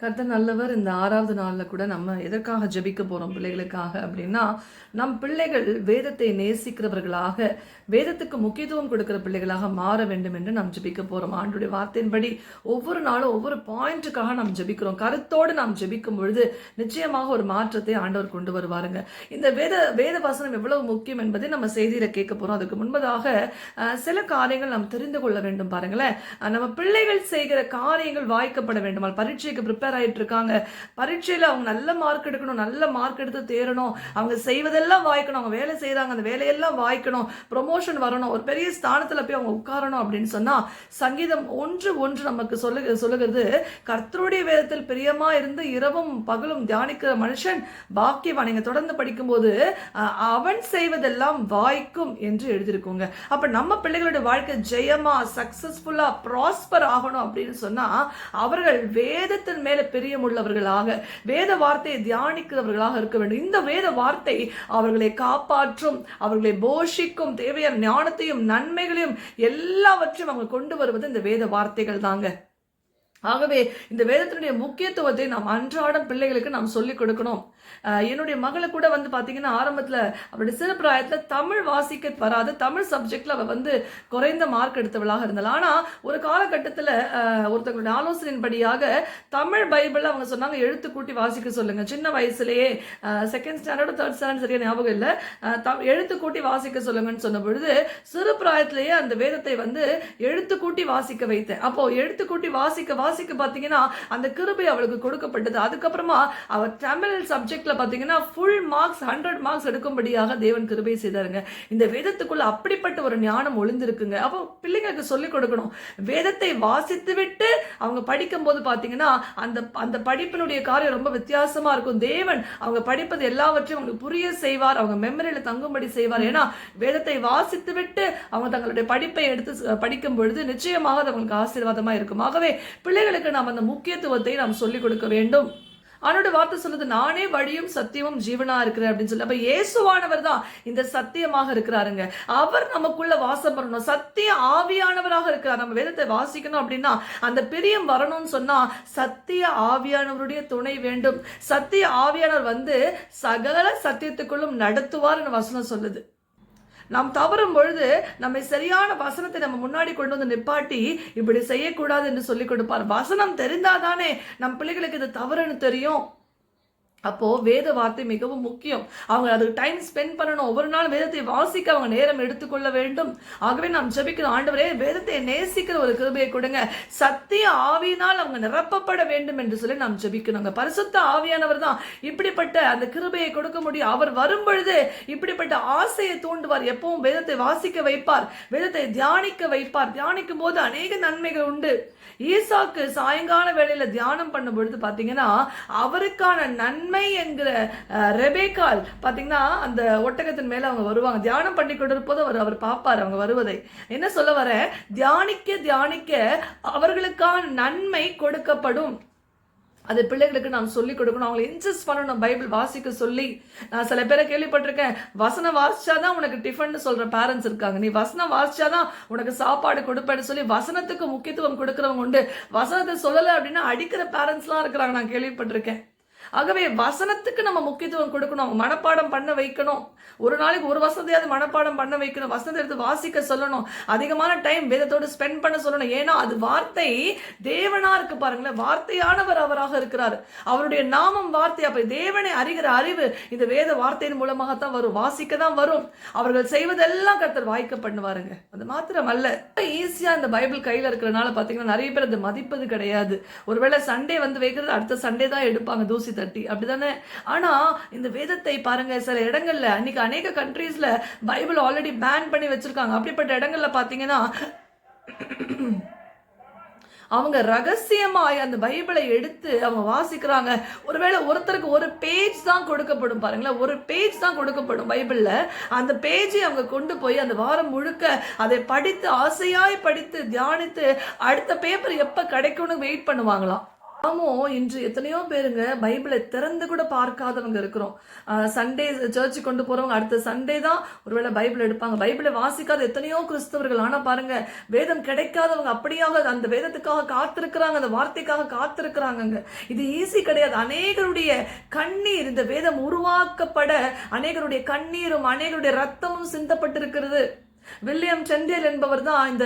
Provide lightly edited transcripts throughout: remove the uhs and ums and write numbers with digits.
கர்த்தர் நல்லவர். இந்த 6வது நாள்ல கூட நம்ம எதற்காக ஜெபிக்க போறோம் பிள்ளைகளுக்காக அப்படின்னா, நம் பிள்ளைகள் வேதத்தை நேசிக்கிறவர்களாக, வேதத்துக்கு முக்கியத்துவம் கொடுக்கிற பிள்ளைகளாக மாற வேண்டும் என்று நாம் ஜெபிக்க போறோம். ஆண்டவருடைய வார்த்தையின்படி ஒவ்வொரு நாளும் ஒவ்வொரு பாயிண்ட்டுக்காக நாம் ஜெபிக்கிறோம். கருத்தோடு நாம் ஜெபிக்கும் பொழுது நிச்சயமாக ஒரு மாற்றத்தை ஆண்டவர் கொண்டு வருவாருங்க. இந்த வேத வசனம் எவ்வளவு முக்கியம் என்பதை நம்ம செய்தியில கேட்க போறோம். அதுக்கு முன்பதாக சில காரியங்கள் நாம் தெரிந்து கொள்ள வேண்டும். பாருங்களேன், நம்ம பிள்ளைகள் செய்கிற காரியங்கள் வாய்க்கப்பட வேண்டும். பரீட்சைக்கு ப்ரிப்பேர் ஆயிட்டு இருக்காங்க, பரீட்சையில அவங்க நல்ல மார்க் எடுக்கணும், நல்ல மார்க் எடுத்து தேரணும், அவங்க செய்வதெல்லாம் வாய்க்கணும், அவங்க வேலை செய்யறாங்க அந்த வேலையெல்லாம் வாய்க்கணும், ப்ரொமோஷன் வரணும், ஒரு பெரிய ஸ்தானத்துல போய் அவங்க உட்காரணும் அப்படின்னு சொன்னா, சங்கீதம் 1:1 நமக்கு சொல்லுகிறது, கர்த்தருடைய வேதத்தில் பிரியமா இருந்து இரவும் பகலும் தியானிக்கிற மனுஷன் பாக்கியவான். நீங்க தொடர்ந்து படிக்கும்போது அவன் செய்வதெல்லாம் வாய்க்கும் என்று எழுதியிருக்கோங்க. அப்ப நம்ம பிள்ளைகளுடைய வாழ்க்கை ஜெயமா சக்சஸ்ஃபுல்லா ப்ராஸ்பர் ஆகணும் அப்படின்னு சொன்னா, அவர்கள் வேதத்தின் மேல பிரியமுள்ளவர்களாக, வேத வார்த்தையை தியானிக்கிறவர்களாக இருக்க வேண்டும். இந்த வேத வார்த்தை அவர்களை காப்பாற்றும், அவர்களை போஷிக்கும், தேவையான ஞானத்தையும் நன்மைகளையும் எல்லாவற்றையும் அவங்க கொண்டு வருவது இந்த வேத வார்த்தைகள் தாங்க. ஆகவே இந்த வேதத்தினுடைய முக்கியத்துவத்தை நாம் அன்றாடம் பிள்ளைகளுக்கு நாம் சொல்லிக் கொடுக்கணும். என்னுடைய மகளை கூட வந்து பார்த்தீங்கன்னா, ஆரம்பத்தில் அவருடைய சிறு பிராயத்தில் தமிழ் வாசிக்க வராது, தமிழ் சப்ஜெக்டில் அவள் வந்து குறைந்த மார்க் எடுத்தவளாக இருந்தாள். ஆனால் ஒரு காலகட்டத்தில் ஒருத்தவங்களுடைய ஆலோசனையின்படியாக தமிழ் பைபிளில் அவங்க சொன்னாங்க, எழுத்து கூட்டி வாசிக்க சொல்லுங்க. சின்ன வயசுலேயே செகண்ட் ஸ்டாண்டர்டு தேர்ட் ஸ்டாண்டர்ட் சரியா ஞாபகம் இல்லை, எழுத்து கூட்டி வாசிக்க சொல்லுங்கன்னு சொன்ன பொழுது சிறு பிராயத்திலேயே அந்த வேதத்தை வந்து எழுத்து கூட்டி வாசிக்க வைத்தேன். அப்போ எழுத்து கூட்டி வாசிக்க பார்த்தீங்கன்னா அந்த கிருபை அவளுக்கு கொடுக்கப்பட்டது. அதுக்கப்புறமா அவர் தமிழ் சப்ஜெக்ட்ல பார்த்தீங்கன்னா ஃபுல் மார்க்ஸ் 100 மார்க்ஸ் எடுக்கும்படியாக தேவன் கிருபை செய்தாருங்க. இந்த வேதத்துக்குள்ள அப்படிப்பட்ட ஒரு ஞானம் ஒளிந்திருக்குங்க. அப்போ பிள்ளைங்களுக்கு சொல்லிக் கொடுக்கணும். வேதத்தை வாசித்து விட்டு அவங்க படிக்கும் போது பார்த்தீங்கன்னா அந்த படிப்பினுடைய காரியம் ரொம்ப வித்தியாசமா இருக்கும். தேவன் அவங்க படிப்பது எல்லாவற்றையும் அவங்களுக்கு புரிய செய்வார், அவங்க மெமரியில தங்கும்படி செய்வார். ஏன்னா வேதத்தை வாசித்து விட்டு அவங்க தங்களுடைய படிப்பை எடுத்து படிக்கும் பொழுது நிச்சயமாக அது அவங்களுக்கு ஆசீர்வாதமா இருக்கும். ஆகவே பிள்ளைகளுக்கு நாம் அந்த முக்கியத்துவத்தை நாம் சொல்லிக் கொடுக்க வேண்டும். அவனோட வார்த்தை சொல்லுது, நானே வழியும் சத்தியமும் ஜீவனா இருக்கிறேன் அப்படின்னு சொல்லி. அப்ப இயேசுவானவர் தான் இந்த சத்தியமாக இருக்கிறாருங்க. அவர் நமக்குள்ள வாசம் பண்ணணும், சத்திய ஆவியானவராக இருக்கிறார். நம்ம வேதத்தை வாசிக்கணும் அப்படின்னா அந்த பிரியம் வரணும்னு சொன்னா சத்திய ஆவியானவருடைய துணை வேண்டும். சத்திய ஆவியானவர் வந்து சகல சத்தியத்துக்குள்ளும் நடத்துவார் வசனம் சொல்லுது. நாம் தவறும் பொழுது நம்மை சரியான வசனத்தை நம்ம முன்னாடி கொண்டு வந்து நிப்பாட்டி இப்படி செய்யக்கூடாது என்று சொல்லிக் கொடுப்பார். வசனம் தெரிந்தாதானே நம் பிள்ளைகளுக்கு இது தவறுன்னு தெரியும். அப்போ வேத வார்த்தை மிகவும் முக்கியம். அவங்க அதுக்கு டைம் ஸ்பெண்ட் பண்ணணும். ஒவ்வொரு நாள் வேதத்தை வாசிக்க அவங்க நேரம் எடுத்துக்கொள்ள வேண்டும். ஆகவே நாம் ஜெபிக்கணும், ஆண்டவரே வேதத்தை நேசிக்கிற ஒரு கிருபையை கொடுங்க, சத்திய ஆவியினால் அவங்க நிரப்பப்பட வேண்டும் என்று சொல்லி நாம் ஜெபிக்கணுங்க. பரிசுத்த ஆவியானவர் தான் இப்படிப்பட்ட அந்த கிருபையை கொடுக்க முடியும். அவர் வரும் பொழுது இப்படிப்பட்ட ஆசையை தூண்டுவார். எப்பவும் வேதத்தை வாசிக்க வைப்பார், வேதத்தை தியானிக்க வைப்பார். தியானிக்கும் போது அநேக நன்மைகள் உண்டு. ஈசாக்கு சாயங்கால வேளையில தியானம் பண்ணும் பொழுது பாத்தீங்கன்னா அவருக்கான நன்மை என்கிற ரெபேக்கால் பாத்தீங்கன்னா அந்த ஒட்டகத்தின் மேல அவங்க வருவாங்க. தியானம் பண்ணி கொண்டிருப்போது அவர் பார்ப்பார் அவங்க வருவதை. என்ன சொல்ல வர, தியானிக்க தியானிக்க அவர்களுக்கான நன்மை கொடுக்கப்படும். அது பிள்ளைகளுக்கு நாம் சொல்லிக் கொடுக்கணும், அவங்களை இன்சிஸ்ட் பண்ணணும் பைபிள் வாசிக்க சொல்லி. நான் சில பேரை கேள்விப்பட்டிருக்கேன், வசனம் வாசிச்சாதான் உனக்கு டிஃபன் சொல்ற பேரண்ட்ஸ் இருக்காங்க, நீ வசனம் வாசிச்சாதான் உனக்கு சாப்பாடு கொடுப்பேன்னு சொல்லி வசனத்துக்கு முக்கியத்துவம் கொடுக்கறவங்க உண்டு. வசனத்தை சொல்லலை அப்படின்னா அடிக்கிற பேரண்ட்ஸ்லாம் இருக்கிறாங்க, நான் கேள்விப்பட்டிருக்கேன். ஆகவே வசனத்துக்கு நம்ம முக்கியத்துவம் கொடுக்கணும், மனப்பாடம் பண்ண வைக்கணும். ஒரு நாளைக்கு ஒரு வசனத்தையாவது மனப்பாடம் பண்ண வைக்கணும், வசனத்தை எடுத்து வாசிக்க சொல்லணும், அதிகமான டைம் வேதத்தோடு ஸ்பெண்ட் பண்ண சொல்லணும். ஏன்னா அது வார்த்தை தேவனா இருக்கு பாருங்களேன், வார்த்தையானவர் அவராக இருக்கிறார், அவருடைய நாமம் வார்த்தை. அப்ப தேவனை அறிகிற அறிவு இந்த வேத வார்த்தையின் மூலமாகத்தான் வரும், வாசிக்க தான் வரும். அவர்கள் செய்வதெல்லாம் கர்த்தர் வாய்க்க பண்ணுவாருங்க. அது மாத்திரம் அல்ல, ஈஸியா இந்த பைபிள் கையில இருக்கிறனால பாத்தீங்கன்னா நிறைய பேர் அதை மதிப்பது கிடையாது. ஒருவேளை சண்டே வந்து வைக்கிறது அடுத்த சண்டே தான் எடுப்பாங்க தூசி தட்டி, அப்படிதானே? ஆனா இந்த வேதத்தை பாருங்க, சில இடங்கள்ல அன்னைக்கு அநேக கண்ட்ரீஸ்ல பைபிள் ஆல்ரெடி பேன் பண்ணி வச்சிருக்காங்க. அப்படிப்பட்ட இடங்கள்ல பாத்தீங்கன்னா அவங்க ரகசியமாய் அந்த பைபிளை எடுத்து அவங்க வாசிக்கிறாங்க. ஒருவேளை ஒருத்தருக்கு ஒரு பேஜ் தான் கொடுக்கப்படும் பாருங்களேன், ஒரு பேஜ் தான் கொடுக்கப்படும் பைபிள்ல. அந்த பேஜை அவங்க கொண்டு போய் அந்த வாரம் முழுக்க அதை படித்து ஆசையாய் படித்து தியானித்து அடுத்த பேப்பர் எப்ப கிடைக்கும்னு வெயிட் பண்ணுவாங்களாம். ஆமோ, இன்று எத்தனையோ பேருங்க பைபிளை திறந்து கூட பார்க்காதவங்க இருக்கிறோம். சண்டே சர்ச்சுக்கு கொண்டு போறவங்க அடுத்த சண்டே தான் ஒருவேளை பைபிள் எடுப்பாங்க. பைபிளை வாசிக்காத எத்தனையோ கிறிஸ்தவர்கள். ஆனா பாருங்க, வேதம் கிடைக்காதவங்க அப்படியாக அந்த வேதத்துக்காக காத்திருக்கிறாங்க, அந்த வார்த்தைக்காக காத்திருக்கிறாங்க. இது ஈஸி கிடையாது. அநேகருடைய கண்ணீர், இந்த வேதம் உருவாக்கப்பட அநேகருடைய கண்ணீரும் அநேகருடைய ரத்தமும் சிந்தப்பட்டிருக்கிறது. வில்லியம் சென்டேல் என்பவர் தான் இந்த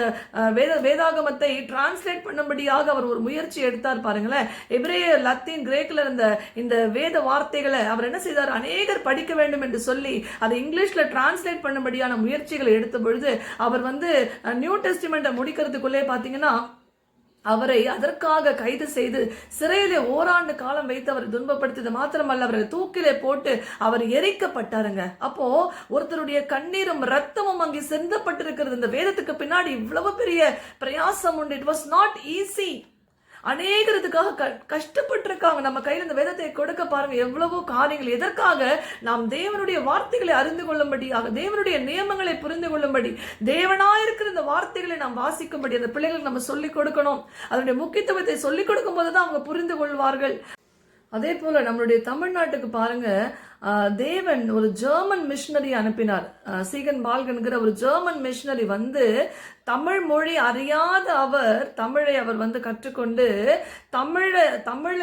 வேதாகமத்தை டிரான்ஸ்லேட் பண்ணும்படியாக அவர் ஒரு முயற்சி எடுத்தார். பாருங்களேன், எபிரேய, லத்தீன், கிரேக்கில் இருந்த இந்த வேத வார்த்தைகளை அவர் என்ன செய்தார், அநேகர் படிக்க வேண்டும் என்று சொல்லி அதை இங்கிலீஷ்ல டிரான்ஸ்லேட் பண்ணும்படியான முயற்சிகளை எடுத்த பொழுது அவர் நியூ டெஸ்டிமெண்ட்டை முடிக்கிறதுக்குள்ளே பார்த்தீங்கன்னா அவரை அதற்காக கைது செய்து சிறையிலே ஓராண்டு காலம் வைத்து அவரை துன்பப்படுத்தியது மாத்திரமல்ல, அவரை தூக்கிலே போட்டு அவர் எரிக்கப்பட்டாருங்க. அப்போ ஒருத்தருடைய கண்ணீரும் ரத்தமும் அங்கே சிந்தப்பட்டிருக்கிறது. இந்த வேதத்துக்கு பின்னாடி இவ்வளவு பெரிய பிரயாசம் உண்டு. It was not easy. அநேகத்துக்காக கஷ்டப்பட்டிருக்காங்க. நம்ம கையில் இந்த வேதத்தை கொடுக்க பாருங்க, எவ்வளவோ காரியங்கள். எதற்காக? நாம் தேவனுடைய வார்த்தைகளை அறிந்து கொள்ளும்படியாக, தேவனுடைய நியமங்களை புரிந்து கொள்ளும்படி, தேவனாயிருக்கிற இந்த வார்த்தைகளை நாம் வாசிக்கும்படி அந்த பிள்ளைகளுக்கு நம்ம சொல்லிக் கொடுக்கணும். அதனுடைய முக்கியத்துவத்தை சொல்லிக் கொடுக்கும் போதுதான் அவங்க புரிந்து கொள்வார்கள். அதே போல நம்மளுடைய தமிழ்நாட்டுக்கு பாருங்க, தேவன் ஒரு ஜெர்மன் மிஷனரி அனுப்பினார். சீகன் பால்கன்கிற ஒரு ஜெர்மன் மிஷனரி தமிழ் மொழி அறியாத அவர் தமிழை அவர் கற்றுக்கொண்டு தமிழ்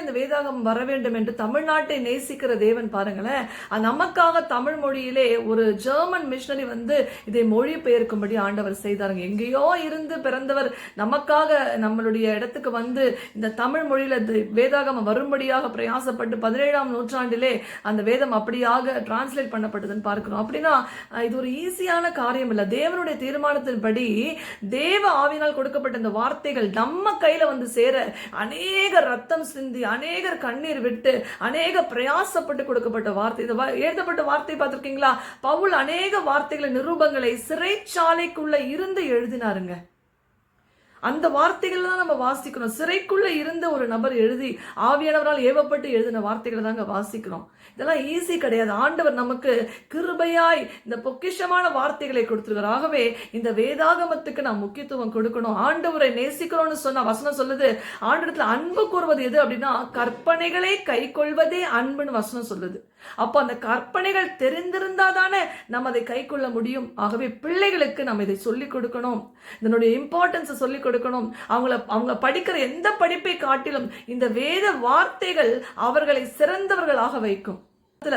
இந்த வேதாகம் வர வேண்டும் என்று தமிழ்நாட்டை நேசிக்கிற தேவன் பாருங்களேன். நமக்காக தமிழ் மொழியிலே ஒரு ஜெர்மன் மிஷனரி இதை மொழி பெயர்க்கும்படி ஆண்டவர் செய்தாருங்க. எங்கேயோ இருந்து பிறந்தவர் நமக்காக நம்மளுடைய இடத்துக்கு இந்த தமிழ் மொழியில வேதாகம் வரும்படியாக பிரயாசப்பட்டு 17ஆம் நூற்றாண்டிலே அந்த வேதம் அப்படியாக டிரான்ஸ்லேட் பண்ணப்பட்டதுன்னு பார்க்கிறோம். அப்படின்னா இது ஒரு ஈஸியான காரியம் இல்ல. தேவனுடைய தீர்மானத்தின்படி தேவ ஆவியினால் கொடுக்கப்பட்ட இந்த வார்த்தைகள் நம்ம கையில சேர அநேக ரத்தம் சிந்தி, அநேகர் கண்ணீர் விட்டு, அநேக பிரயாசப்பட்டு கொடுக்கப்பட்ட வார்த்தை. இது எழுதப்பட்ட வார்த்தை பார்த்திருக்கீங்களா? பவுல் அநேக வார்த்தைகளை, நிருபங்களை சிறைச்சாலைக்குள்ள இருந்து எழுதினாருங்க. அந்த வார்த்தைகள் தான் நம்ம வாசிக்கணும். சிறைக்குள்ள இருந்த ஒரு நபர் எழுதி ஆவியானவரால் ஏவப்பட்டு எழுதின வார்த்தைகளை தாங்க வாசிக்கிறோம். இதெல்லாம் ஈஸி கிடையாது. ஆண்டவர் நமக்கு கிருபையாய் இந்த பொக்கிஷமான வார்த்தைகளை கொடுத்திருக்கிறார். ஆகவே இந்த வேதாகமத்துக்கு நாம் முக்கியத்துவம் கொடுக்கணும். ஆண்டவரை நேசிக்கிறோம்னு சொன்ன வசனம் சொல்லுது. ஆண்டவரத்துல அன்பு கூறுவது எது அப்படின்னா, கற்பனைகளை கை கொள்வதே அன்புன்னு வசனம் சொல்லுது. அப்போ அந்த கற்பனைகள் தெரிந்திருந்தா தானே நம்ம அதை கை கொள்ள முடியும். ஆகவே பிள்ளைகளுக்கு நம்ம இதை சொல்லிக் கொடுக்கணும். இதனுடைய இம்பார்ட்டன்ஸை சொல்லிக் கொடுக்கணும். அவங்க படிக்கிற எந்த படிப்பை காட்டிலும் இந்த வேத வார்த்தைகள் அவர்களை சிறந்தவர்களாக வைக்கும்.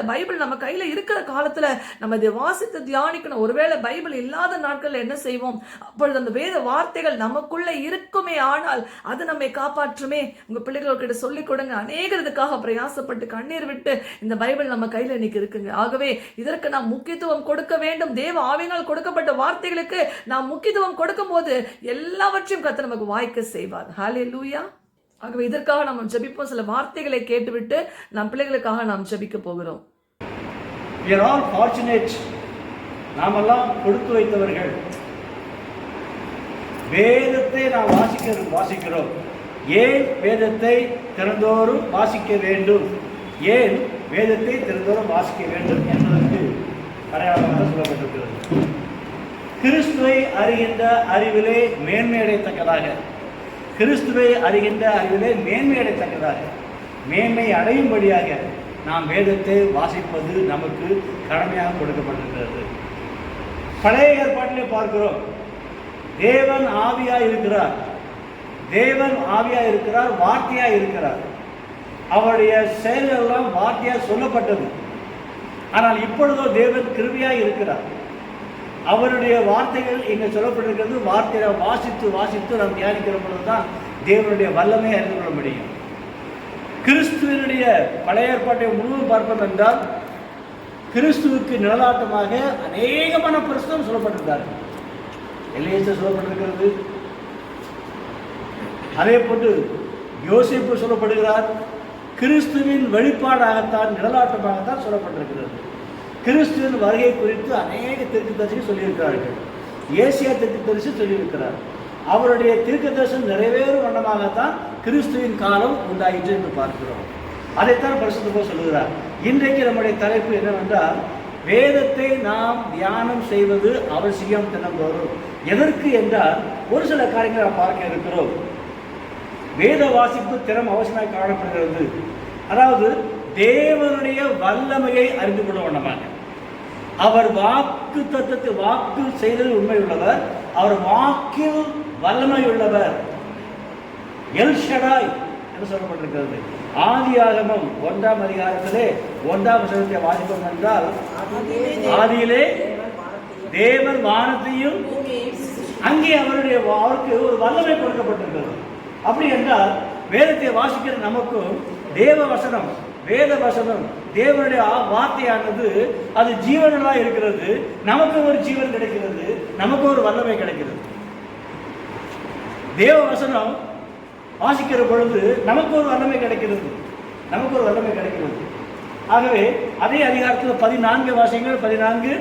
பைபிள் நம்ம கையில இருக்கிற காலத்துல நம்ம இதை வாசித்து தியானிக்கணும். ஒருவேளை பைபிள் இல்லாத நாட்கள்ல என்ன செய்வோம்? அப்பொழுது அந்த வேத வார்த்தைகள் நமக்குள்ள இருக்குமே, ஆனால் அது நம்மை காப்பாற்றுமே. உங்க பிள்ளைகளுக்கிட்ட சொல்லிக் கொடுங்க. அநேகருக்காக பிரயாசப்பட்டு கண்ணீர் விட்டு இந்த பைபிள் நம்ம கையில இன்னைக்கு இருக்குங்க. ஆகவே இதற்கு நாம் முக்கியத்துவம் கொடுக்க வேண்டும். தேவ ஆவியினால் கொடுக்கப்பட்ட வார்த்தைகளுக்கு நாம் முக்கியத்துவம் கொடுக்கும் போது எல்லாவற்றையும் கர்த்தர் நமக்கு வாய்க்க செய்வார். ஹல்லேலூயா. ஆகவே இதற்காக நாம் ஜெபிப்போம். சில வார்த்தைகளை கேட்டுவிட்டு நம் பிள்ளைகளுக்காக நாம் ஜெபிக்க போகிறோம். We are all fortunate. நாமெல்லாம் கொடுத்து வைத்தவர்கள். வேதத்தை நாம் வாசிக்கிறோம். ஏன் வேதத்தை திறந்தோறும் வாசிக்க வேண்டும்? ஏன் வேதத்தை திறந்தோறும் வாசிக்க வேண்டும் என்பதற்கு அடையாளமாக சொல்லப்பட்டிருக்கிறது. கிறிஸ்துவை அறிகின்ற அறிவிலே மேன்மையடையத்தக்கதாக, கிறிஸ்துவை அறிகின்ற அறிவிலே மேன்மையடையத்தக்கதாக, மேன்மை அடையும்படியாக நாம் வேதத்தை வாசிப்பது நமக்கு கடமையாக கொடுக்கப்பட்டிருக்கிறது. பழைய ஏற்பாட்டிலே பார்க்கிறோம், தேவன் ஆவியாய் இருக்கிறார். தேவன் ஆவியாய் இருக்கிறார், வார்த்தையாய் இருக்கிறார். அவருடைய செயல்களெல்லாம் வார்த்தையாய் சொல்லப்பட்டது. ஆனால் இப்பொழுதோ தேவன் கிருபையாய் இருக்கிறார். அவருடைய வார்த்தைகள் இங்கே சொல்லப்பட்டிருக்கிறது. வார்த்தையை வாசித்து வாசித்து நாம் தியானிக்கிற பொழுதுதான் தேவனுடைய வல்லமையை அறிந்து கொள்ள முடியும். கிறிஸ்துவனுடைய பழைய ஏற்பாட்டை முழுவதும் பார்ப்போம் என்றால், கிறிஸ்துவுக்கு நிழலாட்டமாக அநேகமான பிரசுரம் சொல்லப்பட்டிருந்தார்கள். எலியேசர் சொல்லப்பட்டிருக்கிறது. அதே போன்று யோசேப்பு சொல்லப்படுகிறார். கிறிஸ்துவின் வெளிப்பாடாகத்தான், நிழலாட்டமாகத்தான் சொல்லப்பட்டிருக்கிறது. கிறிஸ்துவின் வருகை குறித்து அநேக தீர்க்கதரிசிகள் சொல்லியிருக்கிறார்கள். ஏசியா தீர்க்கதரிசி சொல்லியிருக்கிறார். அவருடைய தீர்க்கதரிசனம் நிறைவேறும் வண்ணமாகத்தான் கிறிஸ்துவின் காலம் உண்டாயிற்று என்று பார்க்கிறோம். அதைத்தான் பரிசுத்த பவுல் சொல்லுகிறார். இன்றைக்கு நம்முடைய தலைப்பு என்னவென்றால், வேதத்தை நாம் தியானம் செய்வது அவசியம் தினந்தோறும். எதற்கு என்றால், ஒரு சில காரியங்களை நாம் பார்க்க இருக்கிறோம். வேத வாசிப்பு திறம் அவசியமாக காணப்படுகிறது. அதாவது தேவனுடைய வல்லமையை அறிந்து கொள்ள வேண்டாமாக, அவர் வாக்கு தத்தத்தை வாக்கு செய்ததில் உண்மை உள்ளவர், அவர் வாக்கில் வல்லமை உள்ளவர். எல் ஷடாய் என்று சொல்லப்பட்டிருக்கிறது. ஆதியாகமம் 1ஆம் அதிகாரத்திலே 1ஆம் வசனத்தை வாசிப்போம் என்றால், ஆதியிலே தேவன் வானத்தையும் அங்கே அவருக்கு ஒரு வல்லமை கொடுக்கப்பட்டிருக்கிறது. அப்படி என்றால் வேதத்தை வாசிக்கிற நமக்கும் தேவ வசனம், வேத வசனம், தேவனுடைய வார்த்தையானது அது ஜீவனமாக இருக்கிறது. நமக்கு ஒரு ஜீவன் கிடைக்கிறது, நமக்கு ஒரு வல்லமை கிடைக்கிறது. தேவ வசனம் வாசிக்கிற பொழுது நமக்கு ஒரு வல்லமை கிடைக்கிறது, நமக்கு ஒரு வல்லமை கிடைக்கிறது. ஆகவே அதே அதிகாரத்தில் 14 வாசியங்கள் 14.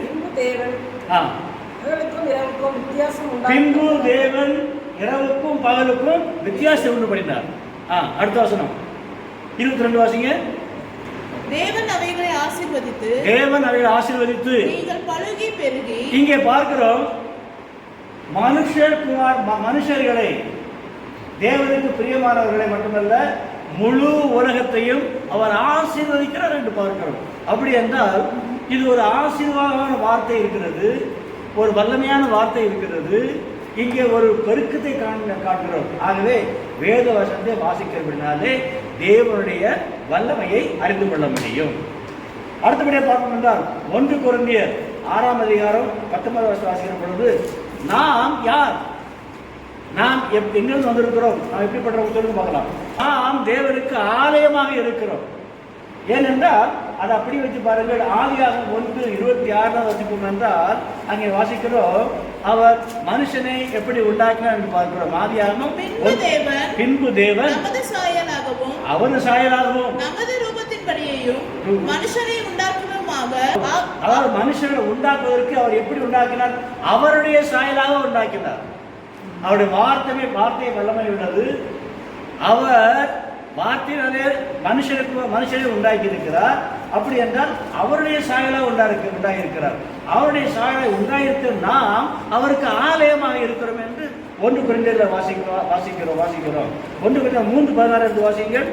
பின்பு தேவன் இரவுக்கும் பகலுக்கும் வித்தியாசம் உண்டு பண்ணினார். அடுத்த வசனம் 22 வாசிங்க. தேவன் அவைகளை ஆசீர்வதித்து, தேவன் அவைகளை ஆசீர்வதித்து நீங்கள் பலுகி பெருகி. இங்கே பார்க்கிறோம், மனுஷர்களை, தேவனுக்கு பிரியமானவர்களை மட்டுமல்ல முழு உலகத்தையும் அவர் ஆசீர்வதிக்கிறார் என்று பார்க்கிறோம். அப்படி என்றால் இது ஒரு ஆசீர்வாதமான வார்த்தை இருக்கிறது, ஒரு வல்லமையான வார்த்தை இருக்கிறது. இங்கே ஒரு பெருக்கத்தை காட்டுகிறோம். ஆகவே வேத வசனத்தை வாசிக்கிறபடினாலே தேவனுடைய வல்லமையை அறிந்து கொள்ள முடியும். அடுத்தபடியாக பார்க்கணும் என்றால் 1 கொரிந்தியர் 6ஆம் அதிகாரம் 19 வருஷம் வாசிக்கிற பொழுது, நாம் யார், நாம் எங்கிருந்து வந்திருக்கிறோம், நாம் எப்படிப்பட்ட சொல்லுங்க பார்க்கலாம். நாம் தேவனுக்கு ஆலயமாக இருக்கிறோம். ஏனென்றால் அதை அப்படி வச்சு பாருங்கள். ஆதியாகமம் 1:26 வசிப்போம் என்றால் அங்கே வாசிக்கிறோம், அவர் மனுஷனை எப்படி உண்டாக்கினார் என்று பார்க்கிறோம். ஆதியாகமம் பின்பு தேவன் அவரது சாயலாகவும் நமது ரூபத்தின்படியையும் மனுஷனை உண்டாக்குவதாக. அதாவது மனுஷனை உண்டாக்குவதற்கு அவர் எப்படி உண்டாக்கினார், அவருடைய சாயலாக உண்டாக்கினார். அவருடைய வார்த்தை வல்லமை உள்ளது. அவர் வார்த்தையினாலே மனுஷனை உண்டாக்கி இருக்கிறார். அப்படி என்றால் அவருடைய சாயலாக உண்டாகியிருக்கிறார். அவருடைய சாயலை உண்டாயிருக்கிற நாம் அவருக்கு ஆலயமாக இருக்கிறோம் என்று 1 கொரிந்தியரில் வாசிக்கிறோம். 1 கொரிந்தியர் 3:16 வாசிங்கள்.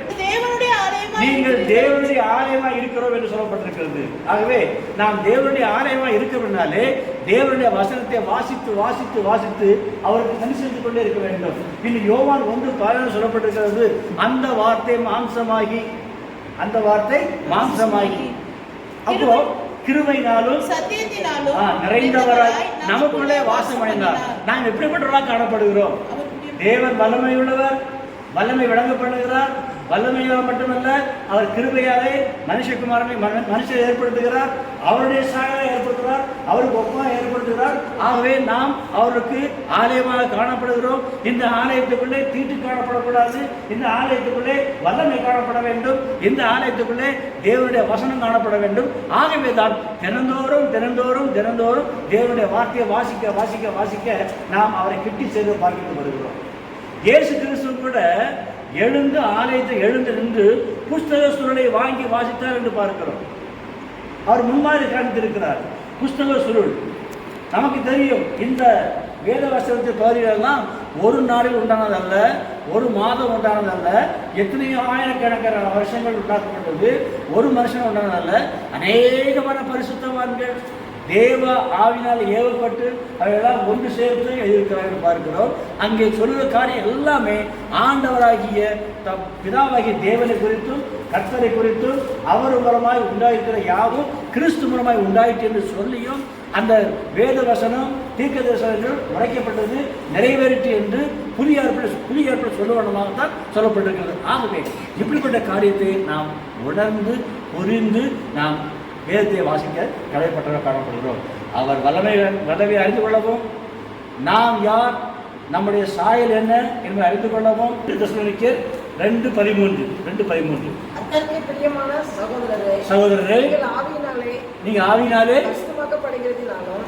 நீங்கள் தேவனுடைய ஆலயமாக இருக்கிறோம் என்று சொல்லப்பட்டிருக்கிறது. ஆகவே நாம் தேவனுடைய ஆலயமாக இருக்கிறதுனாலே தேவனுடைய வசனத்தை வாசித்து வாசித்து வாசித்து அவருக்கு நன்றி செஞ்சு கொண்டே இருக்க வேண்டும். இன்னும் யோவான் 1:14 சொல்லப்பட்டிருக்கிறது, அந்த வார்த்தை மாம்சமாகி. அப்போ கிருபையினாலும் சத்தியத்தினாலும் நிறைந்தவராய் நமக்குள்ளே வாசம் அடைந்தார். நாம் எப்படிப்பட்டவர்களாக காணப்படுகிறோம்? தேவன் வல்லமை உள்ளவர், வல்லமை வழங்க பண்ணுகிறார். வல்லமையாக மட்டுமல்ல, அவர் கிருபையாலே மனுஷகுமாரனை மனுஷரை ஏற்படுத்துகிறார், அவருடைய சாயலை ஏற்படுத்துகிறார், அவருக்கு ஒப்பமாக ஏற்படுத்துகிறார். ஆகவே நாம் அவருக்கு ஆலயமாக காணப்படுகிறோம். இந்த ஆலயத்துக்குள்ளே தீட்டு காணப்படக்கூடாது, இந்த ஆலயத்துக்குள்ளே வல்லமை காணப்பட வேண்டும், இந்த ஆலயத்துக்குள்ளே தேவனுடைய வசனம் காணப்பட வேண்டும். ஆகவே தான் தினந்தோறும் தேவனுடைய வார்த்தையை வாசிக்க நாம் அவரை கிட்டி செய்து பார்க்கப்படுகிறோம். இயேசு கிறிஸ்து கூட எழுந்து நின்று புஸ்தக சுருளை வாங்கி வாசித்தார் என்று பார்க்கிறோம். அவர் முன்மாதிரி காண்பித்திருக்கிறார். புஸ்தக சுருள் நமக்கு தெரியும், இந்த வேத வசனத்தை பகுதிகளெல்லாம் ஒரு நாளில் உண்டானதல்ல, ஒரு மாதம் உண்டானதல்ல, எத்தனையோ ஆயிரக்கணக்கான வருஷங்கள் உண்டாக்கப்பட்டது. ஒரு மனுஷன் உண்டானதல்ல, அநேகமான பரிசுத்தவான்கள் தேவ ஆவினால் ஏவப்பட்டு அவையெல்லாம் ஒன்று சேர்த்து எழுதியிருக்கிறார்கள் பார்க்கிறோம். அங்கே சொல்லுற காரியம் எல்லாமே ஆண்டவராகிய பிதாவாகிய தேவனை குறித்தும் கர்த்தரை குறித்தும் அவர் மூலமாய் உண்டாயிருக்கிற யாவும் கிறிஸ்து மூலமாய் உண்டாயிற்று என்று சொல்லியும் அந்த வேத வசனம் தீர்க்க தரிசனங்கள் உரைக்கப்பட்டது நிறைவேறிற்று என்று புதிய ஏற்பாடு சொல்லுவனமாகத்தான் சொல்லப்பட்டிருக்கிறது. ஆகவே இப்படிப்பட்ட காரியத்தை நாம் உணர்ந்து புரிந்து நாம் வேதத்தை வாசிக்க கடமைப்பட்டவர்கள் காணப்படுகிறோம். அவர் வல்லமை அறிந்து கொள்ளவும், நாம் யார், நம்முடைய சாயல் என்ன என்பதை அறிந்து கொள்ளவும் 2:13 சகோதரரே, நீங்கள் ஆவியினாலே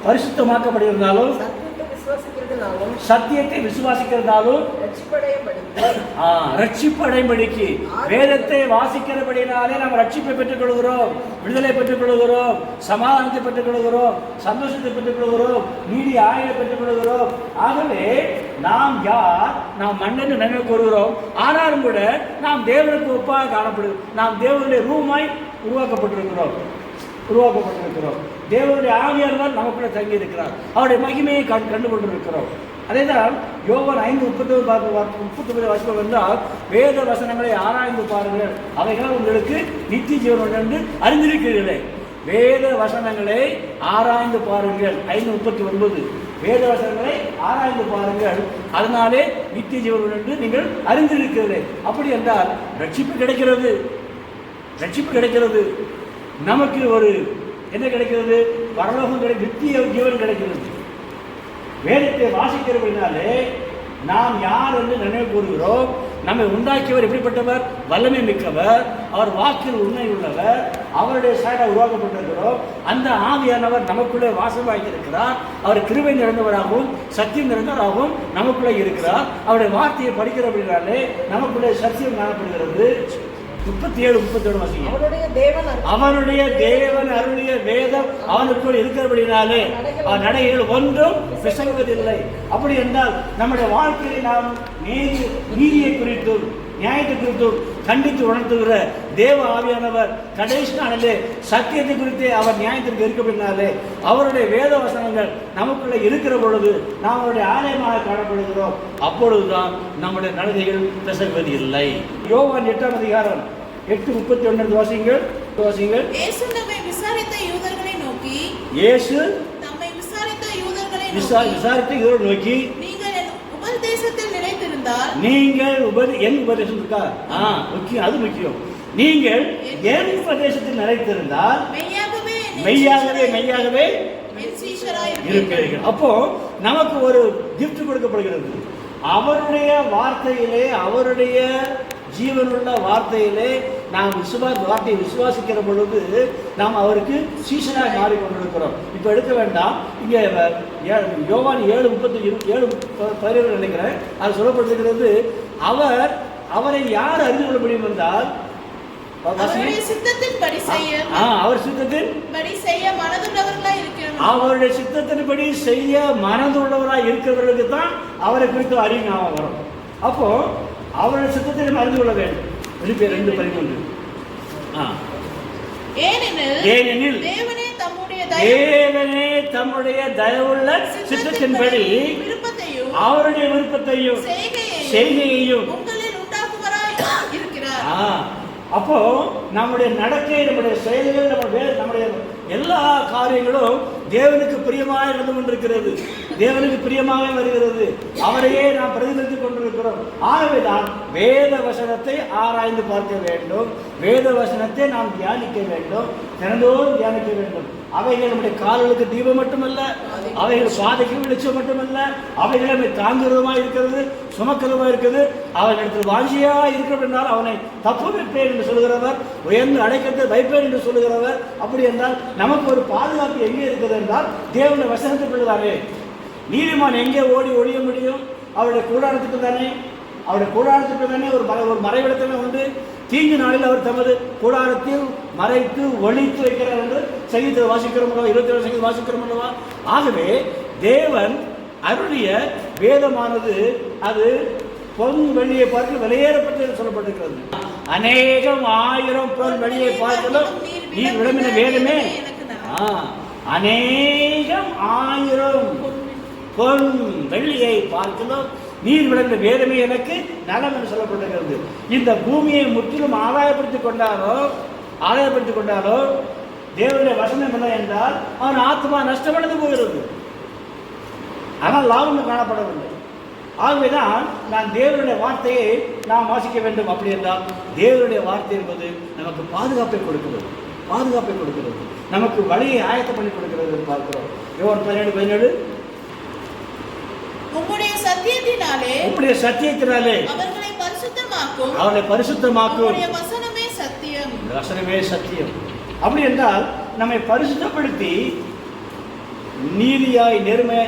பரிசுத்தமாக்கப்படுகிறதுனாலும் விசுவாசிக்கிறதுனாலும் சத்தியத்தை விசுவாசிக்கிறதாலும் ரட்சிப்படைபடிக்கு வேதத்தை வாசிக்கிறபடினாலே நாம் ரட்சிப்பை பெற்றுக் கொள்கிறோம், விடுதலை பெற்றுக் கொள்கிறோம், சமாதானத்தை பெற்றுக் கொள்கிறோம், சந்தோஷத்தை பெற்றுக் கொள்கிறோம், நீடிய ஆயுளை பெற்றுக் கொள்கிறோம். ஆகவே நாம் யார்? நாம் மண்ணென்று நினைவு கூறுகிறோம். ஆனாலும் கூட நாம் தேவனுக்கு ஒப்பாக காணப்படுகிறோம். நாம் தேவனுடைய ரூமாய் உருவாக்கப்பட்டிருக்கிறோம். தேவனுடைய ஆவியானவர் நமக்குள்ள தங்கி இருக்கிறார். அவருடைய மகிமையை கண்டு கொண்டிருக்கிறோம். அதேதான் யோவான் 5:39 வாசிப்பு வந்தால், வேத வசனங்களை ஆராய்ந்து பாருங்கள், அவைகள் உங்களுக்கு நித்திய ஜீவன் என்று அறிந்திருக்கிறீர்களே. வேத வசனங்களை ஆராய்ந்து பாருங்கள். 5:39 வேத வசனங்களை ஆராய்ந்து பாருங்கள், அதனாலே நித்திய ஜீவன் என்று நீங்கள் அறிந்திருக்கிறீர்களே. அப்படி என்றால் ரட்சிப்பு கிடைக்கிறது. நமக்கு ஒரு என்ன கிடைக்கிறது? பரலோகம் நித்திய ஜீவன் கிடைக்கிறது. வேதத்தை வாசிக்கிறபடினாலே நாம் யார் என்று நினைவு கூறுகிறோம். நம்மை உண்டாக்கியவர் எப்படிப்பட்டவர்? வல்லமை மிக்கவர். அவர் வாக்கில் உண்மை உள்ளவர். அவருடைய சாயலாக உருவாக்கப்பட்டிருக்கிறோம். அந்த ஆவியானவர் நமக்குள்ளே வாசமாகி இருக்கிறார். அவர் கிருபை நிறைந்தவராகவும் சத்தியம் நிறைந்தவராகவும் நமக்குள்ளே இருக்கிறார். அவருடைய வார்த்தையை படிக்கிறபடினாலே நமக்குள்ளே சத்தியம் காணப்படுகிறது. 37 வாசிங்க. அவனுடைய தேவன் அருளிய வேதம் அவனுக்குள் இருக்கிறபடினாலே அவன் நடைகள் ஒன்றும் பிசகுவதில்லை. அப்படி என்றால் நம்முடைய வாழ்க்கையை நாம் நீதியை குறித்தும் நியாயத்தை குறித்தும் கண்டித்து உணர்த்துகிற தேவ ஆவியானவர் கடைசி நாளிலே சத்தியத்தை குறித்து அவர் நியாயத்திற்கு இருக்கப்படினாலே அவருடைய வேத வசனங்கள் நமக்குள்ளே இருக்கிற பொழுது நாம் அவருடைய ஆலயமாக காணப்படுகிறோம். அப்பொழுதுதான் நம்முடைய நடத்தைகள் பிசகுவது இல்லை. யோவான் 8ஆம் அதிகாரம் 8:31 வாசிங்கள். இயேசு நம்மை விசாரித்த யூதர்களை நோக்கி நீங்கள் என் உபதேசத்தில் நிலைத்திருந்தால் என் உபதேசம் இருக்கா? முக்கியம், அது முக்கியம். நீங்கள் என் உபதேசத்தில் நிலைத்திருந்தால் மெய்யாகவே இருப்பீர்கள். அப்போ நமக்கு ஒரு கிஃப்ட் கொடுக்கப்படுகிறது. அவருடைய வார்த்தையிலே, அவருடைய ஜீவனுள்ள வார்த்தையிலே நாம் வார்த்தையை விசுவாசிக்கிற பொழுது நாம் அவருக்கு சீசனாக மாறிக்கொண்டிருக்கிறோம். இப்போ எடுக்க வேண்டாம். இங்கே யோவான் 7:17 நினைக்கிறேன், அது சொல்லப்பட்டிருக்கிறது. அவரை யார் அறிந்து கொள்ள முடியும் என்றால் அவருடைய சித்தத்தின்படி செய்ய மனதுள்ளவராய் இருக்கிறவர்களுக்கு தான் அவரை குறித்து அறிவு ஞாபகம் வரும். அப்போ அவருடைய சித்தத்தை அறிந்து கொள்ள வேண்டும். 2:13 ஏனெனில் தேவனே தம்முடைய தயவுள்ள சித்தத்தின்படி அவருடைய விருப்பத்தையும் செய்கையையும் அப்போ நம்முடைய நடக்கை, நம்முடைய செயல்கள், நம்முடைய எல்லா காரியங்களும் தேவனுக்கு பிரியமாக நடந்து கொண்டிருக்கிறது. தேவனுக்கு பிரியமாக வருகிறது. அவரையே நாம் பிரதிபலித்துக் கொண்டிருக்கிறோம். ஆகவேதான் வேத வசனத்தை ஆராய்ந்து பார்க்க வேண்டும். வேத வசனத்தை நாம் தியானிக்க வேண்டும். தினந்தோறும் தியானிக்க வேண்டும். அவைகள் நம்முடைய கால்களுக்கு தீபம் மட்டுமல்ல, அவைகள் பாதைக்கு வெளிச்சம் மட்டுமல்ல, அவைகள் நம்மை தாங்குறதுமா இருக்கிறது, சுமக்கிறதுமா இருக்குது. அவனிடத்தில் வாஞ்சியா இருக்கிறது என்றால் அவனை தப்பு வைப்பேன் என்று சொல்லுகிறவர், உயர்ந்து அடைக்கத்தை வைப்பேன் என்று சொல்லுகிறவர். அப்படி என்றால் நமக்கு ஒரு பாதுகாப்பு எங்கே இருக்கிறது என்றால் தேவனுடைய வசனத்துக்குள்ளதானே. நீதிமான் எங்கே ஒழிய முடியும்? அவருடைய கூடாரத்துக்கு தானே. ஒரு மறைவிடத்திலே உண்டு. தீங்கு நாளில் அவர் தமது கூடாரத்தில் மறைத்து ஒழித்து வைக்கிறார் என்று சங்கீதத்தில் வாசிக்கிறோம், 27 சங்கீதம் வாசிக்கிறோம் அல்லவா? ஆகவே தேவன் அருளிய வேதமானது அது பொன் வெள்ளியை பார்க்க விலையேறப்பட்டு சொல்லப்பட்டிருக்கிறது. அநேகம் 1000 பொன் வெள்ளியை பார்க்கலும் நீர் விளம்பின வேதமே. அநேகம் 1000 பொன் வெள்ளியை பார்க்கலும் நீர் விளந்த வேதமே எனக்கு நலம் என்று சொல்லப்பட்டிருக்கிறது. இந்த பூமியை முற்றிலும் ஆதாயப்படுத்திக் கொண்டாலோ தேவனுடைய வசனம் என்ன என்றால் அவன் ஆத்மா நஷ்டமடைந்து போகிறது, ஆனால் லாபம் காணப்படவில்லை. ஆகவேதான் நான் தேவனுடைய வார்த்தையை நாம் வாசிக்க வேண்டும். அப்படி என்றால் தேவனுடைய வார்த்தை என்பது நமக்கு பாதுகாப்பை கொடுக்கிறது, நமக்கு வழியை ஆயத்த பண்ணி கொடுக்கிறது என்று பார்க்கிறோம். யோவான் 17:17 உம்முடைய சத்தியத்தினாலே அவர்களை பரிசுத்தமாக்கும். வசனமே சத்தியம். அப்படி என்றால் நம்மை பரிசுத்தப்படுத்தி நீதியாய் நேர்மை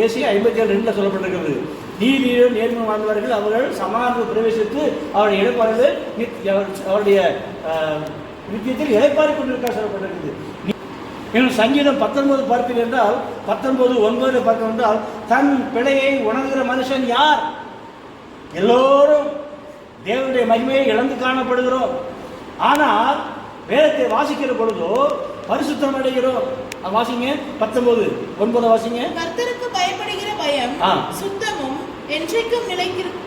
ஏசியா 57:2 சொல்லப்பட்டிருக்கிறது. நீதியிலும் நேர்மை வாழ்ந்தவர்கள் அவர்கள் சமாதானத்தில் பிரவேசித்து அவருடைய இளைப்பாறுதல் அவருடைய நித்தியத்தில் இளைப்பாறிக் கொண்டிருக்க சொல்லப்பட்டிருக்குது. இன்னும் சங்கீதம் 19 பார்ப்பீர்கள் என்றால் 19:9 பார்க்க என்றால் தன் பிழையை உணர்கிற மனுஷன் யார்? எல்லோரும் தேவனுடைய மகிமையை இழந்து காணப்படுகிறோம். ஆனால் வேதத்தை வாசிக்கிற பொழுதோ பரிசுத்தம் அடைகிறோம். வாசிங்க 19:9 வாசிங்க. கர்த்தருக்கு பயப்படுகிற பயம் சுத்தமும் என்றைக்கும் நிலைத்திருக்கிறது.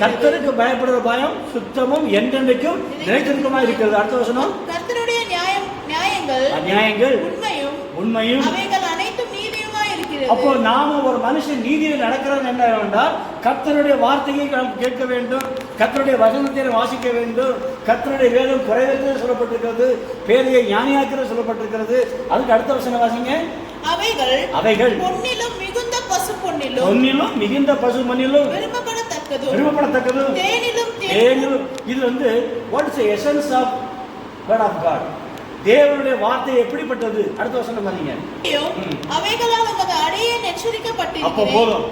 கர்த்தருக்கு பயப்படுகிற பயம் சுத்தமும் என்றென்றைக்கும் நிலைத்திருக்குமா இருக்கிறது. அடுத்த வசனம். கர்த்தருடைய நியாயங்கள் உண்மையும் அவைகள் அனைத்தும் நீதியுமாய் இருக்கிறது. அப்போ நாம ஒரு மனுஷன் நீதியில் நடக்கிறது என்ன என்றால் கர்த்தருடைய வார்த்தையை நாம் கேட்க வேண்டும், கர்த்தருடைய வசனத்தை வாசிக்க வேண்டும். கர்த்தருடைய வேதம் குறைவத்தில் சொல்லப்பட்டிருக்கிறது, பேரையை ஞானியாக்கிறது சொல்லப்பட்டிருக்கிறது. அதுக்கு அடுத்த வசனம் வாசிங்க. அவைகள் பொன்னிலும் மிகுந்த பசு பொன்னிலும் விரும்பப்படத்தக்கதும் தேனிலும். இது வந்து what is the essence of word of God. தேவனுடைய வார்த்தை எப்படிப்பட்டது? அடுத்த வசனம் பாருங்க. அவைகளால் உமது அடியேன் எச்சரிக்கப்பட்டிருக்கிறேன். அப்போ போதும்,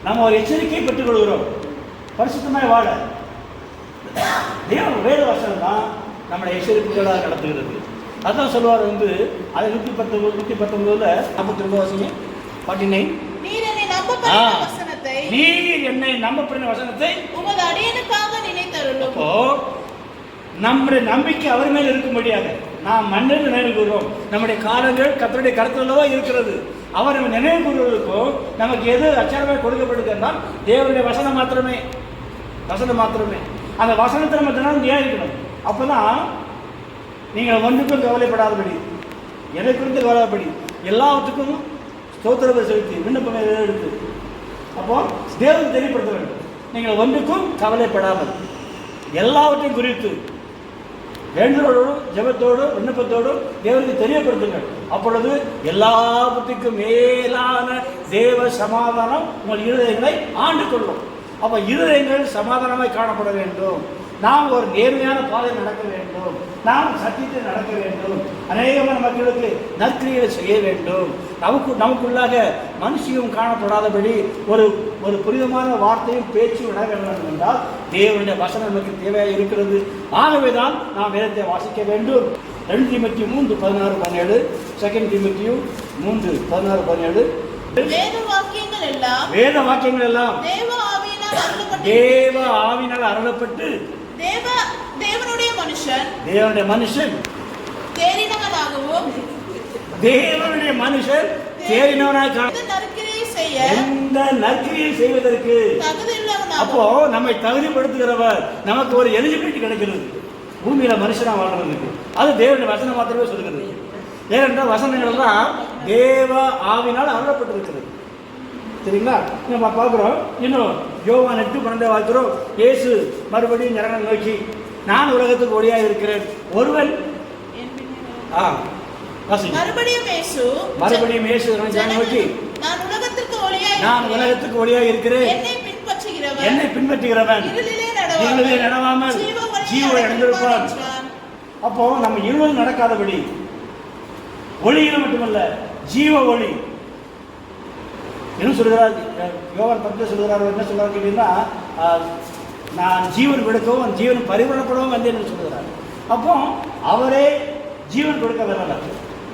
நம்ம ஒரு எச்சரிக்கை பெற்றுக் கொள்கிறோம் பரிசுத்தமாய் வாழ. தேவ வேத வசனம் தான் நம்முடைய எச்சரிப்புகளாக நடத்துகிறது. அதான் சொல்லுவார் வந்து அது 119 52 வாசிங்க. 49. நீர் என்னை நம்ப பண்ணின வசனத்தை உமது அடியேனுக்காக நினைத்தருளும். அப்போ நம்முடைய நம்பிக்கை அவர் மேல் இருக்கும்படியாக நாம் மண்ணில் நினைவு கூறுவோம். நம்முடைய காலங்கள் கர்த்தருடைய கருத்துள்ளவா இருக்கிறது. அவர் நம்ம நினைவு கூறுவதற்கும் நமக்கு எது அச்சாரமாக கொடுக்கப்படுகிறதுனா தேவனுடைய வசனம் மாத்திரமே. அந்த வசனத்தை நம்ம தினம் தியானிக்கணும். அப்போதான் நீங்கள் ஒன்றுக்கும் கவலைப்படாதபடி, எதை குறித்து கவலைப்படி, எல்லாத்துக்கும் ஸ்தோத்திரத்தை செலுத்தி விண்ணப்பம் எடுத்து அப்போ தேவன் தெரியப்படுத்த வேண்டும். நீங்கள் ஒன்றுக்கும் கவலைப்படாமல் எல்லாவற்றையும் குறித்து வேண்டுதலோடும் ஜெபத்தோடும் விண்ணப்பத்தோடும் தேவனுக்கு தெரியப்படுத்துங்கள். அப்பொழுது எல்லாவற்றுக்கும் மேலான தேவ சமாதானம் உங்கள் இருதயங்களை ஆண்டு கொள்ளும். அப்போ இருதயங்கள் சமாதானமாய் காணப்பட வேண்டும். நாம் ஒரு நேர்மையான பாதை நடக்க வேண்டும், நாம் சத்தியத்தை நடக்க வேண்டும், அநேகமான மக்களுக்கு நற்கிரியை செய்ய வேண்டும். நமக்குள்ளாக மனுஷியும் காணப்படாதபடி ஒரு புனிதமான வார்த்தையும் பேச்சு விட வேண்டும் என்றால் தேவனுடைய வசனம் நமக்கு தேவையாக இருக்கிறது. ஆகவே தான் நாம் வேதத்தை வாசிக்க வேண்டும். 2 தீமோத்தேயு 3:16-17, 2 தீமோத்தேயு 3:16-17. வேத வாக்கியங்கள் எல்லாம் தேவ ஆவியினால் அருளப்பட்டு தேவனுடைய மனுஷன் தேறினவனாக எந்த நற்கிரியை செய்வதற்கு அப்போ நம்மை தகுதிப்படுத்துகிறவர் நமக்கு ஒரு எலிஜிபிலிட்டி கிடைக்கிறது பூமியில மனுஷனா வாழ்றதுக்கு. அது தேவனுடைய வசனம் மாத்திரமே சொல்லுகிறது. ஏனென்றால் வசனங்கள் எல்லாம் தேவ ஆவினால் அருளப்பட்டிருக்கிறது. சரிங்களா? நம்ம பார்க்குறோம். இன்னும் யோவான் 8:12 பார்க்கிறோம். இயேசு மறுபடியும் ஜனங்களை நோக்கி நான் உலகத்துக்கு ஒளியாக இருக்கிறேன், ஒருவன் மறுபடியும் இயேசு நோக்கி நான் உலகத்துக்கு ஒளியாக இருக்கிறேன், என்னை பின்பற்றுகிறவன் இருளிலே நடவாமல் ஜீவனை அடைந்திருப்பான். அப்போ நம்ம இருளும் நடக்காதபடி ஒளியிலும் மட்டுமல்ல ஜீவ ஒளி என்ன சொல்கிறார் யோவான் 10 சொல்கிறார். என்ன சொல்றாரு கேட்டீங்கன்னா நான் ஜீவன் கொடுக்கவும் ஜீவன் பரிபூரணப்படவும் வந்தேன் சொல்கிறார். அப்போ அவரே ஜீவன் கொடுக்க வரல,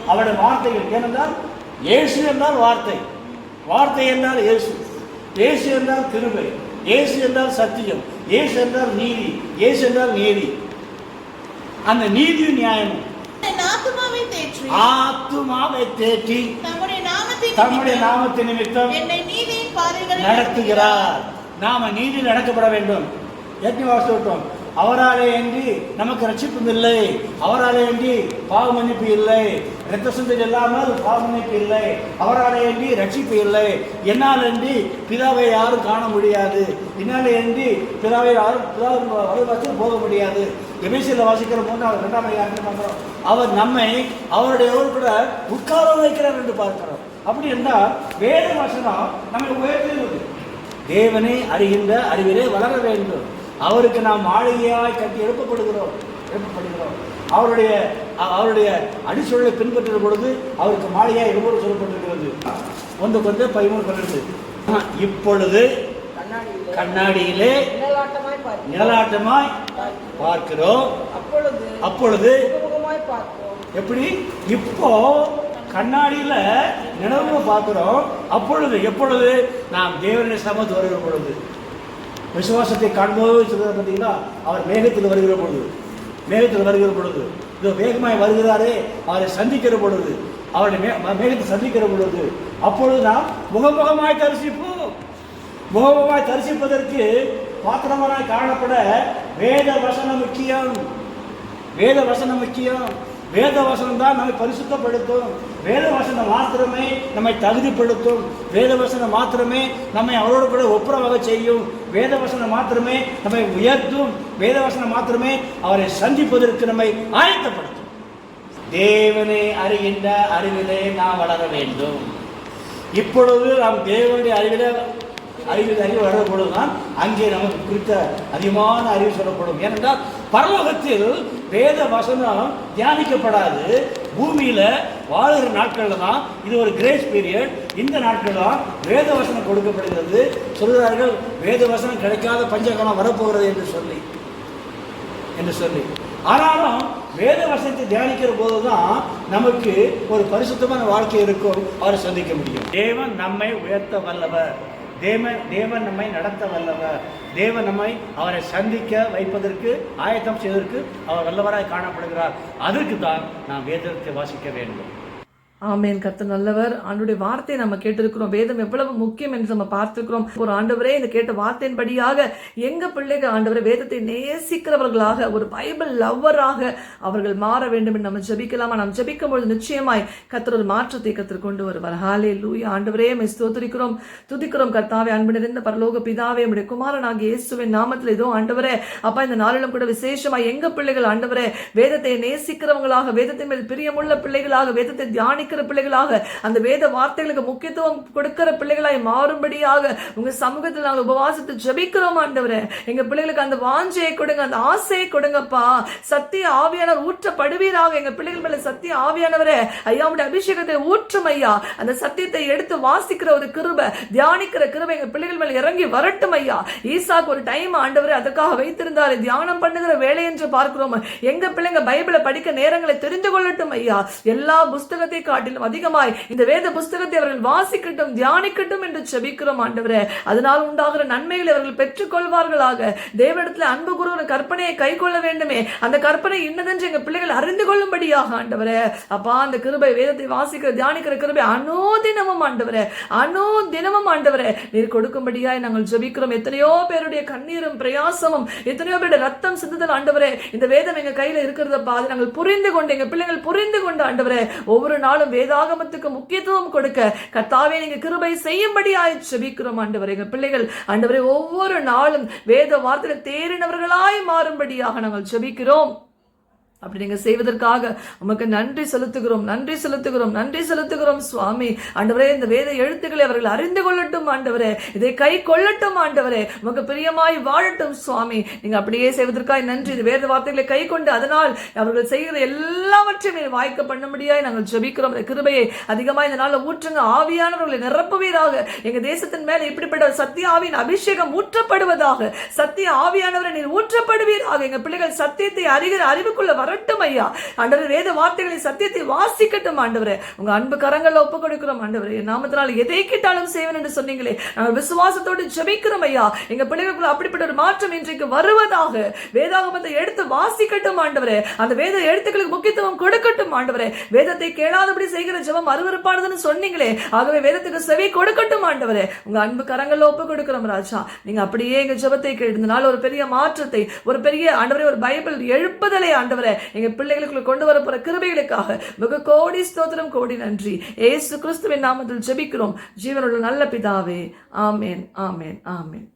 அவருடைய வார்த்தைகள். ஏனென்றால் இயேசு என்றால் வார்த்தை, வார்த்தை என்றால் இயேசு, இயேசு என்றால் கிருபை, இயேசு என்றால் சத்தியம், இயேசு என்றால் நீதி, இயேசு என்றால் நீதி. அந்த நீதியும் நியாயமும் ஆத்துமாவை தேற்றி தம்முடைய நாமத்தின் நிமித்தம் நடத்துகிறார். நாம நீதியில் நடக்கப்பட வேண்டும். விட்டோம். அவராலே அன்றி நமக்கு ரட்சிப்பும் இல்லை, அவராலே அன்றி பாவ மன்னிப்பு இல்லை, இரத்த சிந்தை இல்லாமல் பாவ மன்னிப்பு இல்லை, அவராலே அன்றி ரட்சிப்பு இல்லை. என்னால் அன்றி பிதாவை யாரும் காண முடியாது, என்னாலே அன்றி பிதாவை யாரும் வலுவாச்சும் போக முடியாது. எபேசியரில் வாசிக்கிற 3-2 அவர் நம்மை அவருடைய கூட உட்கார வைக்கிறார் என்று பார்க்கிறோம். அப்படி என்றால் வேத வசனம் நம்மை உயர்த்தி தேவனை அறிகின்ற அறிவிலே வளர வேண்டும். அவருக்கு நாம் மாளிகையாய் கட்டி எழுப்பப்படுகிறோம். அவருடைய அடிச்சொல்லை பின்பற்றுகிற பொழுது அவருக்கு மாளிகையாய் எழுப்ப சொல்லப்பட்டிருக்கிறது. 1 இப்பொழுது கண்ணாடியிலே நிழலாட்டமாய் பார்க்கிறோம், அப்பொழுது எப்படி? இப்போ கண்ணாடியில நிழல்ல பார்க்கிறோம், அப்பொழுது எப்பொழுது? நாம் தேவனுடைய சமூகத்தில் வருகிற பொழுது. விசுவாசத்தை காண்போது சொல்ற பார்த்தீங்களா, அவர் மேகத்தில் வருகிற பொழுது இதோ வேகமாய் வருகிறாரே, அவரை சந்திக்கிற பொழுது, அவருடைய மேகத்தை சந்திக்கிற பொழுது, அப்பொழுது நாம் முகமுகமாய் தரிசிப்போம். முகமுகமாய் தரிசிப்பதற்கு பாத்திரமாய் காணப்பட வேத வசனம் முக்கியம். வேத வசனம் தான் நம்மை பரிசுத்தப்படுத்தும். வேத வசனம் மாத்திரமே நம்மை தகுதிப்படுத்தும். வேத வசனம் மாத்திரமே நம்மை அவரோடு கூட ஒப்புரவாக செய்யும். வேத வசனம் மாத்திரமே நம்மை உயர்த்தும். வேத வசனம் மாத்திரமே அவரை சந்திப்பதற்கு நம்மை ஆயத்தப்படுத்தும். தேவனை அறிகின்ற அறிவிலே நாம் வளர வேண்டும். இப்பொழுது நாம் தேவனுடைய அறிவு வளர பொழுதுதான் அங்கே நமக்கு குறித்த அதிகமான அறிவு சொல்லப்படும். ஏனென்றால் பரலோகத்தில் வேத வசனம் தியானிக்கப்படாது. பூமியில வாழ்கிற நாட்கள்ல தான் இது ஒரு கிரேஸ் பீரியட். இந்த நாட்கள் தான் வேத வசனம் கொடுக்கப்படுகிறது. சொல்கிறார்கள், வேத வசனம் கிடைக்காத பஞ்சகாலம் வரப்போகிறது என்று சொல்லி. ஆனாலும் வேத வசனத்தை தியானிக்கிற போதுதான் நமக்கு ஒரு பரிசுத்தமான வாழ்க்கை இருக்கும். அவரை சந்திக்க முடியும். தேவன் நம்மை உயர்த்த வல்லவர். தேவன் நம்மை நடத்த வல்லவர். தேவன் நம்மை அவரை சந்திக்க வைப்பதற்கு ஆயத்தம் செய்வதற்கு அவர் வல்லவராய் காணப்படுகிறார். அதற்கு தான் நாம் வேதத்தை வாசிக்க வேண்டும். ஆமேன். கர்த்தர் நல்லவர். ஆண்டவருடைய வார்த்தையை நம்ம கேட்டிருக்கிறோம். வேதம் எவ்வளவு முக்கியம் என்று நம்ம பார்த்திருக்கிறோம். ஒரு ஆண்டவரே, இந்த கேட்ட வார்த்தையின்படியாக எங்க பிள்ளைகள் ஆண்டவரே வேதத்தை நேசிக்கிறவர்களாக, ஒரு பைபிள் லவ்வராக அவர்கள் மாற வேண்டும் என்று நம்ம ஜெபிக்கலாமா? நாம் ஜெபிக்கும் பொழுது நிச்சயமாய் கர்த்தர் ஒரு மாற்றத்தை கர்த்தர் கொண்டு வருவார். ஹல்லேலூயா. ஆண்டவரே, மை ஸ்தோத்திரிக்கிறோம், துதிக்கிறோம். கர்த்தாவே, அன்பு நிறைந்த பரலோக பிதாவே, உம்முடைய குமாரனாகிய இயேசுவின் நாமத்தில் இதோ ஆண்டவரே அப்பா, இந்த நாளிலும் கூட விசேஷமாய் எங்க பிள்ளைகள் ஆண்டவரே வேதத்தை நேசிக்கிறவங்களாக, வேதத்தின் மேல் பிரியமுள்ள பிள்ளைகளாக, வேதத்தை தியானிக்கிற பிள்ளைகளாக, அந்த வேத வார்த்தைகளுக்கு முக்கியத்துவம் கொடுக்கிற பிள்ளைகளாய் மாறும்படியாக உங்க சமூகத்தில் நாங்கள் உபவாசித்து ஜெபிக்கிறோம் ஆண்டவரே. எங்க பிள்ளைகளுக்கு அந்த வாஞ்சையை கொடுங்க, அந்த ஆசையை கொடுங்கப்பா. சத்திய ஆவியானவர் ஊற்றப்படுவீராக. எங்க பிள்ளைகள் மேல சத்திய ஆவியானவரே ஐயா உடைய அபிஷேகத்தை ஊற்றும் ஐயா. அந்த சத்தியத்தை எடுத்து வாசிக்கிற ஒரு கிருபை, தியானிக்கிற கிருபை எங்க பிள்ளைகள் மேல இறங்கி வரட்டும் ஐயா. ஈசாக்கு ஒரு டைம் ஆண்டவரே அதற்காக வைத்திருந்தாரு, தியானம் பண்ணுகிற வேலை என்று பார்க்கிறோம். எங்க பிள்ளைங்க பைபிளை படிக்க நேரங்களை தெரிந்து கொள்ளட்டும் ஐயா. எல்லா புஸ்தகத்தை அதிகமாய் இந்த வேத புஸ்தகத்தை அவர்கள் வாசிக்கட்டும், தியானிக்கட்டும் என்று ஜெபிக்கிறோம் ஆண்டவரே. அதனால் உண்டாகிற நன்மைகளை அவர்கள் பெற்றுக் கொள்வார்களாக. தேவனிடத்தில் அன்பு கூறுகிற கற்பனையை கை கொள்ள வேண்டுமே, அந்த கற்பனை இன்னதென்று எங்க பிள்ளைகள் அறிந்து கொள்ளும்படியாக ஆண்டவரே அப்பா, அந்த கிருபை, வேதத்தை வாசிக்கிற தியானிக்கிற கிருபை அனுதினமும் ஆண்டவரே நீர் கொடுக்கும்படியாய் நாங்கள் ஜெபிக்கிறோம். எத்தனையோ பேருடைய கண்ணீரும் பிரயாசமும், எத்தனையோ பேருடைய ரத்தம் சிந்துதல் ஆண்டவரே இந்த வேதம் எங்க கையில இருக்கிறதப்பா. அதை நாங்கள் புரிந்து கொண்டு, எங்க பிள்ளைகள் புரிந்து கொண்டு ஆண்டவரே ஒவ்வொரு நாளும் வேதாகமத்துக்கு முக்கியத்துவம் கொடுக்க கர்த்தாவே நீங்க கிருபை செய்யும்படியாய் ஜெபிக்கிறோம் ஆண்டவரே. எங்க பிள்ளைகள் ஆண்டவரே ஒவ்வொரு நாளும் வேத வார்த்தையில தேறினவர்களாய் மாறும்படியாக நாங்கள் ஜெபிக்கிறோம். அப்படி நீங்க செய்வதற்காக உமக்கு நன்றி செலுத்துகிறோம் சுவாமி. ஆண்டவரே, இந்த வேத எழுத்துக்களை அவர்கள் அறிந்து கொள்ளட்டும் ஆண்டவரே, இதை கை கொள்ளட்டும் ஆண்டவரே, உமக்கு பிரியமாய் வாழட்டும் சுவாமி. நீங்க அப்படியே செய்வதற்காக நன்றி. இந்த வேத வார்த்தைகளை கை கொண்டு அதனால் அவர்கள் செய்கிற எல்லாவற்றையும் வாய்க்க பண்ணும்படியாய் நாங்கள் ஜெபிக்கிறோம். இந்த கிருபையை அதிகமாக இந்த நாளில் ஊற்றுங்க. ஆவியானவர்களை நிரப்புவீராக. எங்க தேசத்தின் மேல இப்படிப்பட்ட சத்திய ஆவியின் அபிஷேகம் ஊற்றப்படுவதாக. சத்திய ஆவியானவரை நீர் ஊற்றப்படுவீராக. எங்க பிள்ளைகள் சத்தியத்தை அறிகிற அறிவுக்குள்ள வரட்டும் ஐயா. ஆண்டவரே, வேத வார்த்தைகளை சத்தியத்தை வாசிக்கட்டும் ஆண்டவரே. உங்க அன்பு கரங்களை ஒப்புக் கொடுக்கிறோம் ஆண்டவரே. நாமத்தினால் எதை கேட்டாலும் செய்வேன் என்று சொன்னீங்களே, நாங்கள் விசுவாசத்தோடு ஜெபிக்கிறோம் ஐயா. எங்க பிள்ளைகளுக்குள்ள அப்படிப்பட்ட ஒரு மாற்றம் இன்றைக்கு வருவதாக. வேதாகமத்தை எடுத்து வாசிக்கட்டும் ஆண்டவரே. அந்த வேத எழுத்துக்களுக்கு முக்கியத்துவம் கொடுக்கட்டும் ஆண்டவரே. வேதத்தை கேளாதபடி செய்கிற ஜெபம் அருவருப்பானதுன்னு சொன்னீங்களே, ஆகவே வேதத்துக்கு செவி கொடுக்கட்டும் ஆண்டவரே. உங்க அன்பு கரங்களை ஒப்புக் கொடுக்கிறோம் ராஜா. நீங்க அப்படியே எங்க ஜெபத்தை கேட்டதுனால ஒரு பெரிய மாற்றத்தை, ஒரு பெரிய ஆண்டவரே ஒரு பைபிள் எழுப்புதலை ஆண்டவரே எங்க பிள்ளைகளுக்குள்ள கொண்டு வர போற கிருபைகளுக்காக மிக கோடி ஸ்தோத்திரம், கோடி நன்றி. இயேசு கிறிஸ்துவின் நாமத்தில் ஜெபிக்கிறோம் ஜீவனுள்ள நல்ல பிதாவே. ஆமேன், ஆமேன், ஆமேன்.